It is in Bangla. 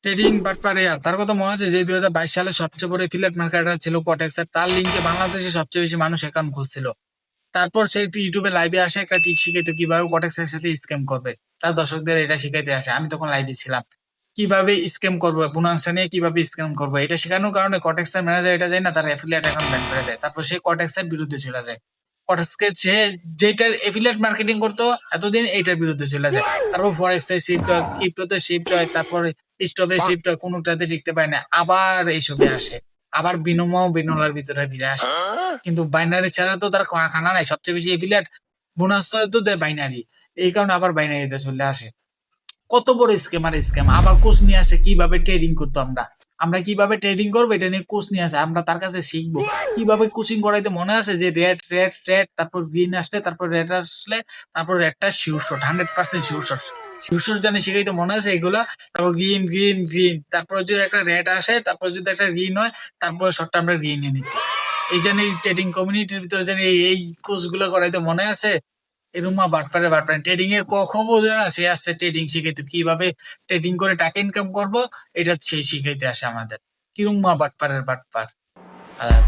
ট্রেডিং বাটপারে আর তার কথা মনে আছে যে 2022 সালে সবচেয়ে বড় এফিলিয়েট মার্কেটার ছিল কটেক্স, তার লিঙ্কে বাংলাদেশে সবচেয়ে বেশি মানুষ অ্যাকাউন্ট খুলছিল। তারপর সে একটু ইউটিউবে লাইভে আসে, একটা ট্রিক শিখাইতো কিভাবে কটেক্সের সাথে স্ক্যাম করবে। তার দর্শকদের এটা শিখাইতে আসে, আমি তখন লাইভে ছিলাম। কিভাবে স্ক্যাম করবো, বোনাসটা নিয়ে কিভাবে স্ক্যাম করবো, এটা শেখানোর কারণে কটেক্সের ম্যানেজার এটা যায় না, তার অ্যাফিলিয়েট অ্যাকাউন্ট ব্যান করে দেয়। তারপর সে কটেক্সের বিরুদ্ধে চলে যায়। কটেক্সকে সে যেটার এফিলিয়েট মার্কেটিং করতো এতদিন, এইটার বিরুদ্ধে চলে যায়। তারপর ফরেক্সে শিফট হয়, ক্রিপ্টোতে শিফট হয়, তারপরে স্টপে শিফট হয়, কোনোটাতে টিকতে পায় না, আবার এইসবে আসে। আবার বিনোময় বিনোলার ভিতরে ফিরে আসে। কিন্তু বাইনারি ছাড়া তো তার খানা নাই। সবচেয়ে বেশি এফিলিয়েট বোনাস তো দেয় বাইনারি। এই কারণে আবার বাইনারিতে চলে আসে। কত বড় স্ক্যামার স্ক্যাম। আবার কোচ নিয়ে আসে কিভাবে ট্রেডিং করতো আমরা। আমরা কিভাবে ট্রেডিং করবো এটা নিয়ে কোচ নিয়ে আসে। আমরা তার কাছে শিখবো। কিভাবে কোচিং করাইতে মনে আছে যে রেড তারপর গ্রিন আসলে, তারপর রেড আসলে, তারপর রেডটা sure shot 100% sure shot. Sure shot জানি শিখাইতে মনে আছে এগুলা। তারপর গ্রিন তারপর যদি একটা রেড আসে, তারপর যদি একটা গ্রিন হয়, তারপর শটটা আমরা গ্রিনে নিতে। এই জানি ট্রেডিং কমিউনিটির ভিতরে জানি এই কোর্স গুলো করাইতে মনে আছে। এরুমা বাটপারে ট্রেডিং এর বোঝে না, সে আসছে ট্রেডিং শিখাইতে, কিভাবে ট্রেডিং করে টাকা ইনকাম করবো এটা সে শিখাইতে আসে আমাদের। কিরুম্মা বাটপার। আর